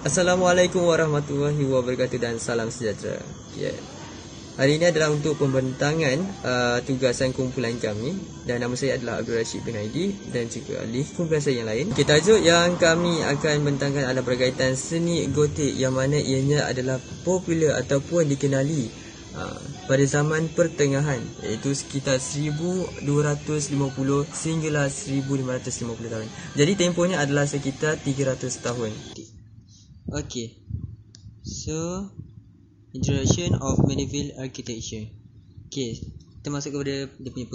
Assalamualaikum warahmatullahi wabarakatuh dan salam sejahtera. Hari ini adalah untuk pembentangan tugasan kumpulan kami dan nama saya adalah Abdul Rashid bin Aidi dan juga ahli kumpulan saya yang lain. Tajuk yang kami akan bentangkan adalah berkaitan seni gotik yang mana ianya adalah popular ataupun dikenali pada zaman pertengahan, iaitu sekitar 1250 sehinggalah 1550 tahun. Jadi tempohnya adalah sekitar 300 tahun. Okay, so introduction of medieval architecture. Okay, kita masuk kepada dia punya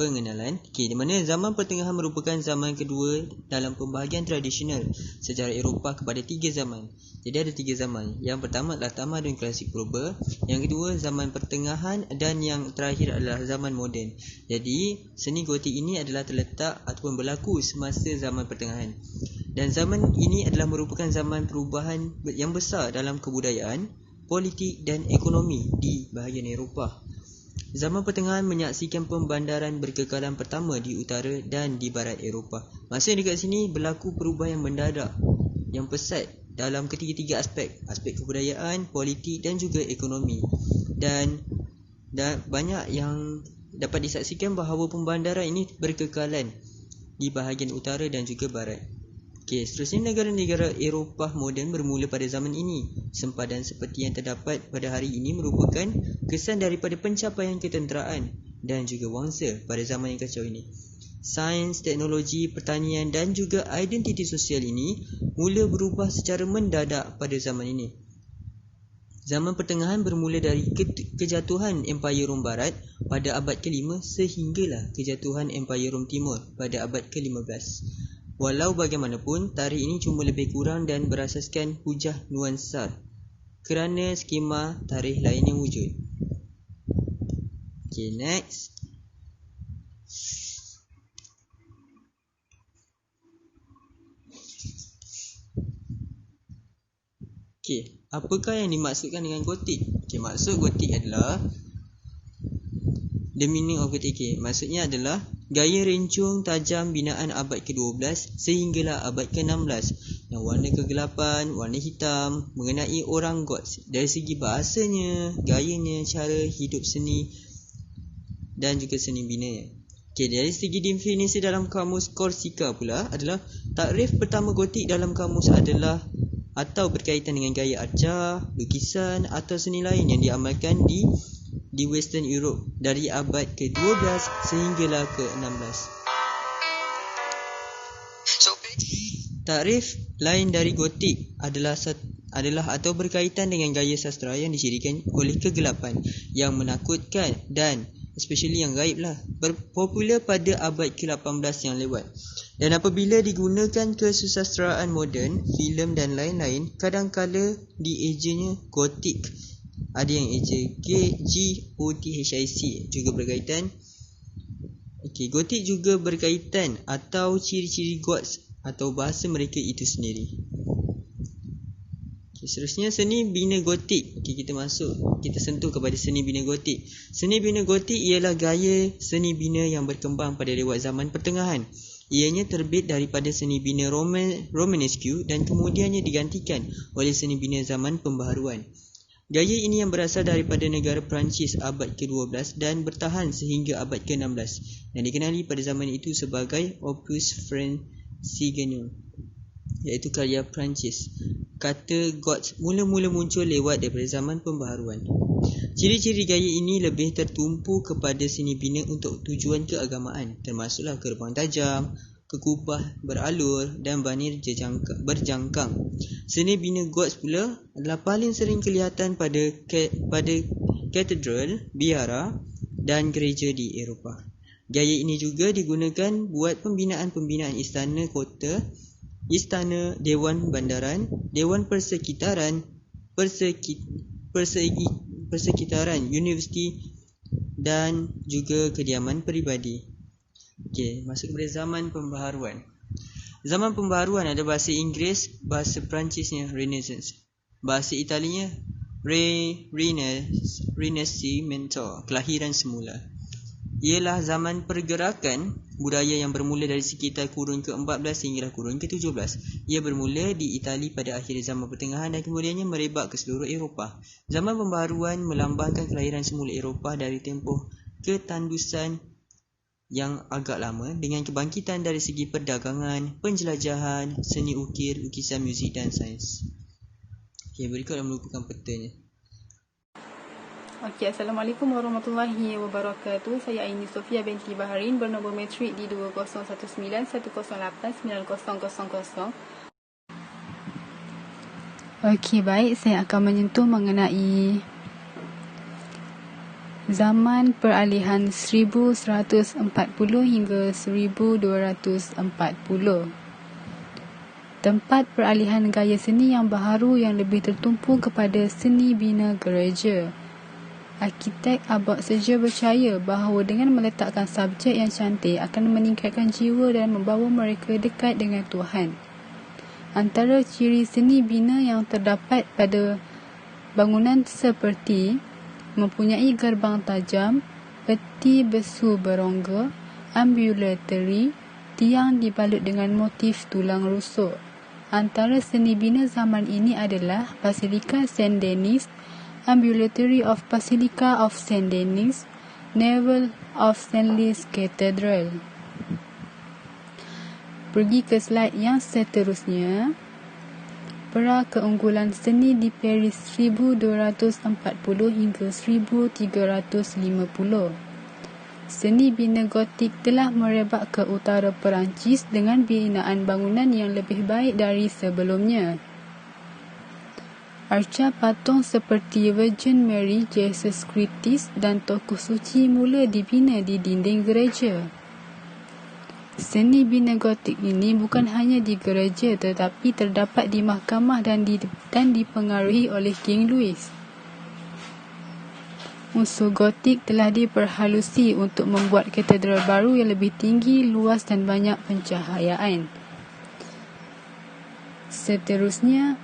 pengenalan. Okay, di mana zaman pertengahan merupakan zaman kedua dalam pembahagian tradisional sejarah Eropah kepada 3 zaman. Jadi ada 3 zaman. Yang pertama adalah tamadun klasik purba, yang kedua zaman pertengahan, dan yang terakhir adalah zaman moden. Jadi seni gotik ini adalah terletak ataupun berlaku semasa zaman pertengahan. Dan zaman ini adalah merupakan zaman perubahan yang besar dalam kebudayaan, politik dan ekonomi di bahagian Eropah. Zaman pertengahan menyaksikan pembandaran berkekalan pertama di utara dan di barat Eropah. Maksudnya dekat sini berlaku perubahan yang mendadak, yang pesat dalam ketiga-tiga aspek kebudayaan, politik dan juga ekonomi. Dan banyak yang dapat disaksikan bahawa pembandaran ini berkekalan di bahagian utara dan juga barat. Okey, seterusnya negara-negara Eropah moden bermula pada zaman ini. Sempadan seperti yang terdapat pada hari ini merupakan kesan daripada pencapaian ketenteraan dan juga wangsa pada zaman yang kacau ini. Sains, teknologi, pertanian dan juga identiti sosial ini mula berubah secara mendadak pada zaman ini. Zaman pertengahan bermula dari kejatuhan Empayar Rom Barat pada abad ke-5 sehinggalah kejatuhan Empayar Rom Timur pada abad ke-15. Walau bagaimanapun, tarikh ini cuma lebih kurang dan berasaskan hujah nuansa kerana skema tarikh lain yang wujud. Okay, next. Okay, apakah yang dimaksudkan dengan gotik? Okay, maksud gotik adalah the meaning of gotik. Okay, maksudnya adalah gaya rencung tajam binaan abad ke-12 sehinggalah abad ke-16 yang warna kegelapan, warna hitam mengenai orang Goths dari segi bahasanya, gayanya, cara hidup seni dan juga seni binanya. Okay, dari segi definisi dalam kamus Korsika pula adalah takrif pertama gotik dalam kamus adalah atau berkaitan dengan gaya arca, lukisan atau seni lain yang diamalkan di Western Europe dari abad ke-12 sehinggalah ke-16. Takrif lain dari gotik adalah atau berkaitan dengan gaya sastra yang dicirikan oleh kegelapan yang menakutkan dan especially yang gaib lah, berpopular pada abad ke-18 yang lewat. Dan apabila digunakan kesusastraan moden, filem dan lain-lain, kadang-kala diejanya gotik. Ada yang eja GOTHIC juga berkaitan. Okey, gotik juga berkaitan atau ciri-ciri Goths atau bahasa mereka itu sendiri. Okay, seterusnya seni bina gotik. Okey, kita sentuh kepada seni bina gotik. Seni bina gotik ialah gaya seni bina yang berkembang pada lewat zaman pertengahan. Ianya terbit daripada seni bina Romanesque dan kemudiannya digantikan oleh seni bina zaman pembaharuan. Gaya ini yang berasal daripada negara Perancis abad ke-12 dan bertahan sehingga abad ke-16 dan dikenali pada zaman itu sebagai Opus Franciganum, iaitu karya Perancis. Kata Goths mula-mula muncul lewat daripada zaman pembaharuan. Ciri-ciri gaya ini lebih tertumpu kepada seni bina untuk tujuan keagamaan, termasuklah gerbang tajam, kekubah beralur dan banir berjangkang. Seni bina Goths pula adalah paling sering kelihatan pada katedral, biara dan gereja di Eropah. Gaya ini juga digunakan buat pembinaan istana kota, istana, dewan bandaran, dewan persekitaran, universiti dan juga kediaman peribadi. Okey, masuk kepada zaman pembaharuan. Zaman pembaharuan ada bahasa Inggeris, bahasa Perancisnya Renaissance, bahasa Italianya Rinascimento, kelahiran semula. ialah zaman pergerakan budaya yang bermula dari sekitar kurun ke-14 hinggalah kurun ke-17. Ia bermula di Itali pada akhir zaman pertengahan dan kemudiannya merebak ke seluruh Eropah. Zaman pembaharuan melambangkan kelahiran semula Eropah dari tempoh ketandusan yang agak lama dengan kebangkitan dari segi perdagangan, penjelajahan, seni ukir, lukisan, muzik dan sains. Okey, berikut yang merupakan petanya. Okey, Assalamualaikum warahmatullahi wabarakatuh. Saya Aini Sofia binti Baharin bernombor matrik di 201910890000. Okey, baik, saya akan menyentuh mengenai zaman peralihan 1140 hingga 1240. Tempat peralihan gaya seni yang baharu yang lebih tertumpu kepada seni bina gereja. Arkitek abad seja percaya bahawa dengan meletakkan subjek yang cantik akan meningkatkan jiwa dan membawa mereka dekat dengan Tuhan. Antara ciri seni bina yang terdapat pada bangunan seperti mempunyai gerbang tajam, peti besu berongga, ambulatory, tiang dibalut dengan motif tulang rusuk. Antara seni bina zaman ini adalah Basilika Saint Denis, Ambulatory of Basilica of Saint Denis, Naval of St. Louis Cathedral. Pergi ke slide yang seterusnya. Pera keunggulan seni di Paris 1240 hingga 1350. Seni bina gotik telah merebak ke utara Perancis dengan binaan bangunan yang lebih baik dari sebelumnya. Arca patung seperti Virgin Mary, Jesus Christus dan tokoh suci mula dibina di dinding gereja. Seni bina gotik ini bukan hanya di gereja tetapi terdapat di mahkamah dan dipengaruhi oleh King Louis. Unsur gotik telah diperhalusi untuk membuat katedral baru yang lebih tinggi, luas dan banyak pencahayaan. Seterusnya,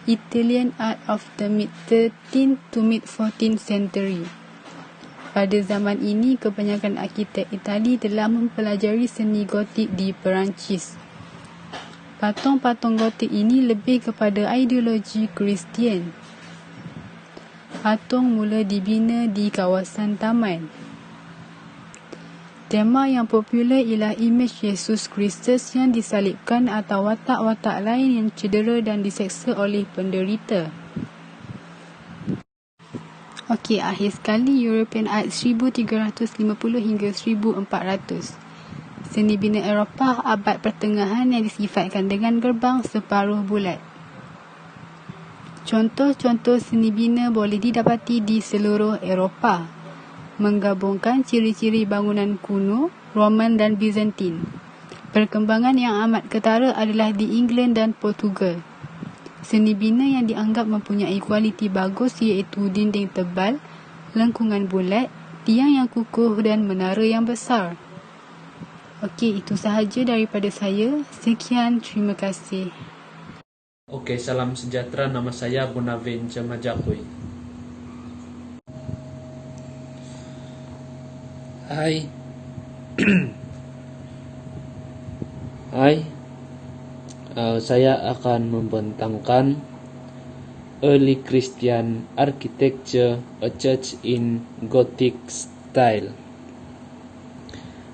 Italian art of the mid-13th to mid-14th century. Pada zaman ini, kebanyakan arkitek Itali telah mempelajari seni gotik di Perancis. Patung-patung gotik ini lebih kepada ideologi Kristian. Patung mula dibina di kawasan taman. Tema yang popular ialah imej Yesus Kristus yang disalibkan atau watak-watak lain yang cedera dan diseksa oleh penderita. Okey, akhir sekali European Art 1350 hingga 1400. Seni bina Eropah abad pertengahan yang disifatkan dengan gerbang separuh bulat. Contoh-contoh seni bina boleh didapati di seluruh Eropah, menggabungkan ciri-ciri bangunan kuno, Roman dan Byzantine. Perkembangan yang amat ketara adalah di England dan Portugal. Seni bina yang dianggap mempunyai kualiti bagus iaitu dinding tebal, lengkungan bulat, tiang yang kukuh dan menara yang besar. Okey, itu sahaja daripada saya. Sekian, terima kasih. Oke, salam sejahtera. Nama saya Bonaventure Majakui. Hai. Hai. Saya akan membentangkan Early Christian Architecture, a Church in Gothic Style,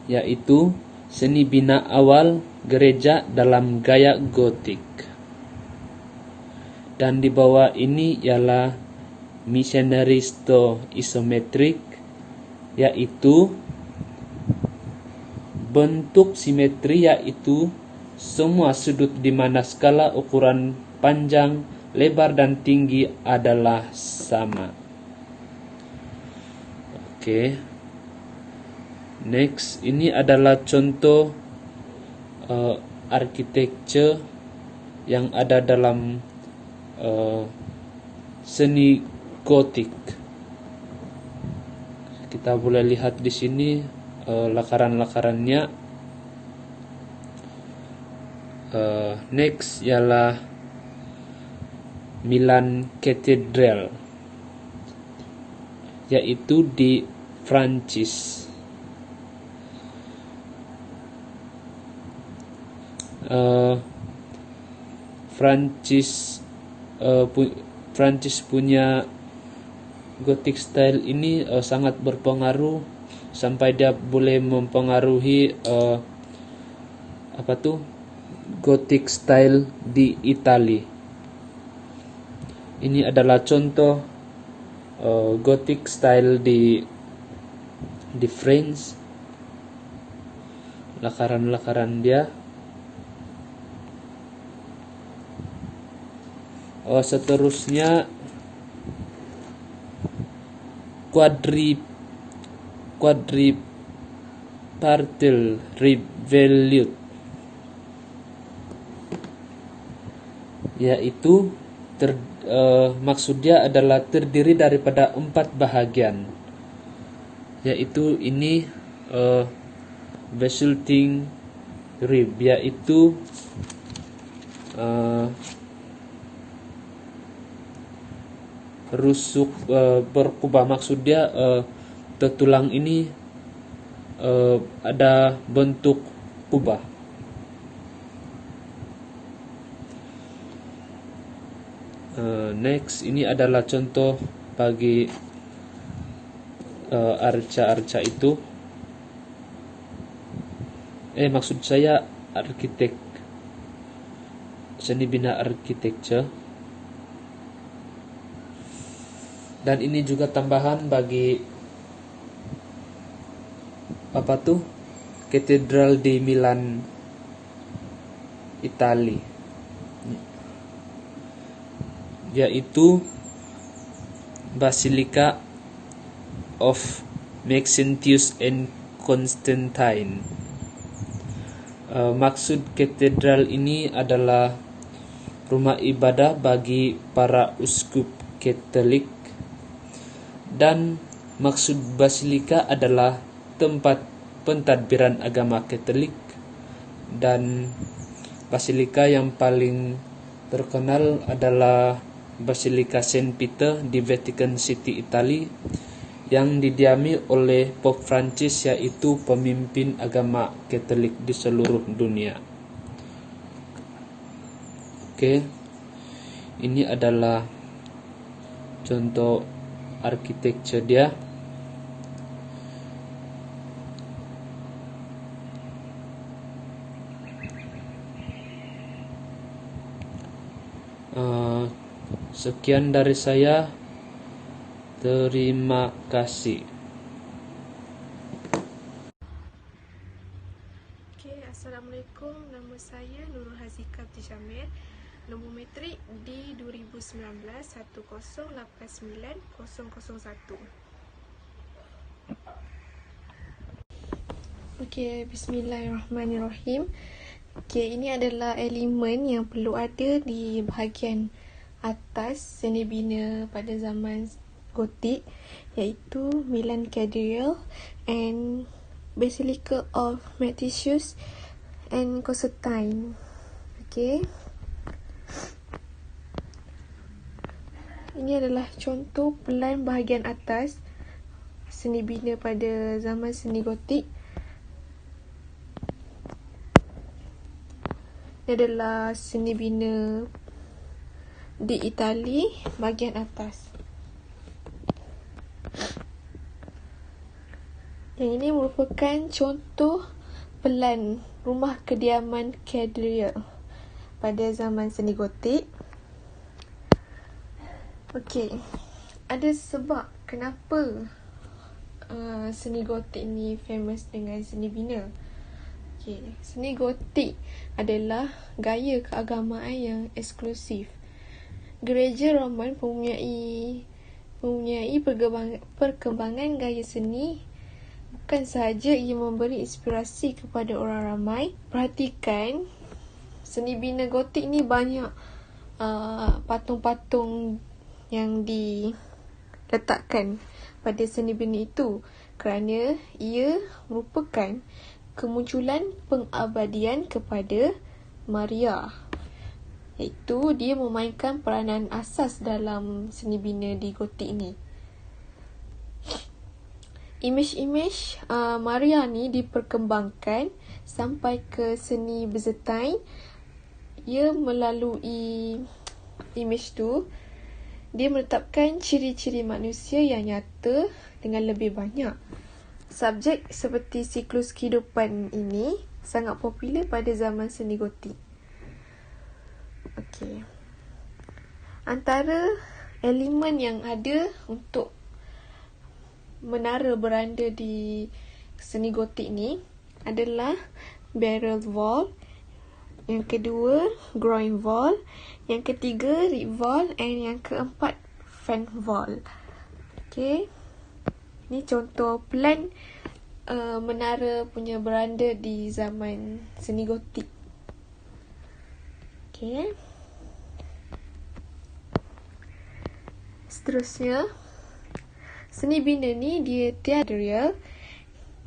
yaitu seni bina awal gereja dalam gaya gotik. Dan di bawah ini ialah missionary style isometric, yaitu bentuk simetri, yaitu semua sudut di mana skala ukuran panjang, lebar dan tinggi adalah sama. Oke. Next, ini adalah contoh architecture yang ada dalam seni gotik. Kita boleh lihat di sini lakaran-lakarannya. Next ialah Milan Cathedral, yaitu di Prancis. Prancis punya Gothic style ini sangat berpengaruh sampai dia boleh mempengaruhi Gothic style di Italia. Ini adalah contoh Gothic style di France. Lakaran-lakaran dia. Seterusnya quadripartite revolute, yaitu maksudnya adalah terdiri daripada 4 bahagian, yaitu ini resulting rib, yaitu rusuk berkubah. Maksudnya tulang ini ada bentuk kubah. Next, ini adalah contoh bagi arca-arca itu. Maksud saya arsitek, seni bina architecture. Dan ini juga tambahan bagi Katedral di Milan, Italia, yaitu Basilica of Maxentius and Constantine. Maksud katedral ini adalah rumah ibadah bagi para uskup Katolik, dan maksud basilika adalah tempat pentadbiran agama Katolik. Dan basilika yang paling terkenal adalah Basilika Saint Peter di Vatican City, Italia, yang didiami oleh Pope Francis, yaitu pemimpin agama Katolik di seluruh dunia. Ini adalah contoh arsitektur dia. Sekian dari saya. Terima kasih. Assalamualaikum. Nama saya Nurul Hazika Abdi Jamil. Nombor metrik di 2019 1089001. Bismillahirrahmanirrahim. Ini adalah elemen yang perlu ada di bahagian atas seni bina pada zaman Gotik, iaitu Milan Cathedral and Basilica of Maxentius and Constantine. Ini adalah contoh pelan bahagian atas seni bina pada zaman seni Gotik. Ini adalah seni bina di Itali bahagian atas. Yang ini merupakan contoh pelan rumah kediaman Cathedral pada zaman seni Gotik. Ada sebab kenapa seni Gotik ni famous dengan seni bina. Seni Gotik adalah gaya keagamaan yang eksklusif. Gereja Roman mempunyai perkembangan gaya seni. Bukan sahaja ia memberi inspirasi kepada orang ramai. Perhatikan, seni bina Gotik ni banyak patung-patung yang diletakkan pada seni bina itu, kerana ia merupakan kemunculan pengabdian kepada Maria, iaitu dia memainkan peranan asas dalam seni bina di Gotik ini. Imej-imej Maria ni diperkembangkan sampai ke seni Byzantine. Ia melalui imej tu, dia menetapkan ciri-ciri manusia yang nyata dengan lebih banyak. Subjek seperti siklus kehidupan ini sangat popular pada zaman seni Gotik. Okey. Antara elemen yang ada untuk menara beranda di seni Gotik ni adalah barrel wall, yang kedua groin wall, yang ketiga rib wall, and yang keempat fan wall. Okey. Ni contoh plan menara punya beranda di zaman seni Gotik. Okey. Seterusnya, seni bina ni dia tiada real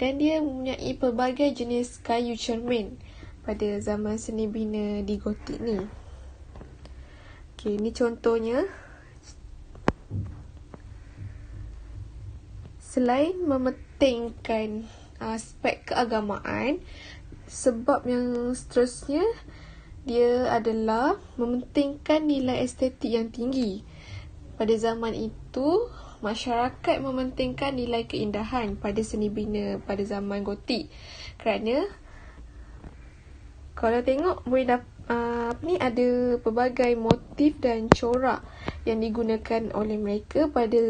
dan dia mempunyai pelbagai jenis kayu cermin pada zaman seni bina di Gotik ni. Okey, ni contohnya. Selain mementingkan aspek keagamaan, sebab yang seterusnya dia adalah mementingkan nilai estetik yang tinggi. Pada zaman itu, masyarakat mementingkan nilai keindahan pada seni bina pada zaman Gotik. Kerana kalau tengok boleh ada pelbagai motif dan corak yang digunakan oleh mereka pada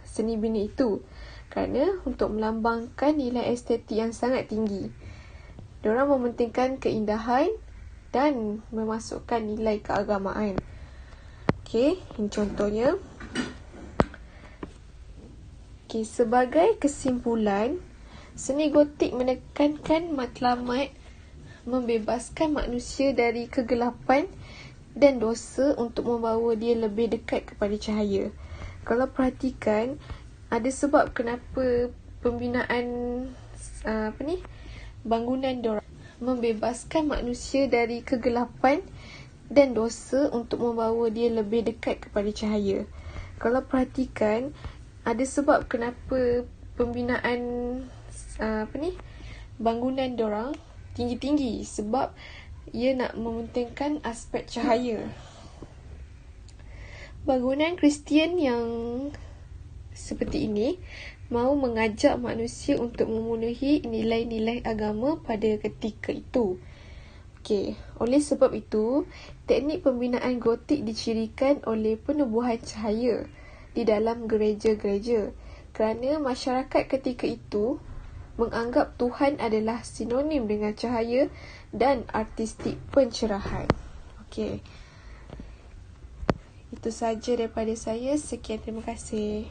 seni bina itu. Kerana untuk melambangkan nilai estetik yang sangat tinggi. Diorang mementingkan keindahan dan memasukkan nilai keagamaan. Okey, ini contohnya. Okey, sebagai kesimpulan, seni Gotik menekankan matlamat membebaskan manusia dari kegelapan dan dosa untuk membawa dia lebih dekat kepada cahaya. Kalau perhatikan, ada sebab kenapa pembinaan bangunan diorang membebaskan manusia dari kegelapan dan dosa untuk membawa dia lebih dekat kepada cahaya. Kalau perhatikan, ada sebab kenapa pembinaan bangunan diorang tinggi-tinggi, sebab ia nak mementingkan aspek cahaya. Bangunan Kristian yang seperti ini mahu mengajak manusia untuk memenuhi nilai-nilai agama pada ketika itu. Okey, oleh sebab itu, teknik pembinaan Gotik dicirikan oleh penubuhan cahaya di dalam gereja-gereja kerana masyarakat ketika itu menganggap Tuhan adalah sinonim dengan cahaya dan artistik pencerahan. Okey. Itu saja daripada saya. Sekian, terima kasih.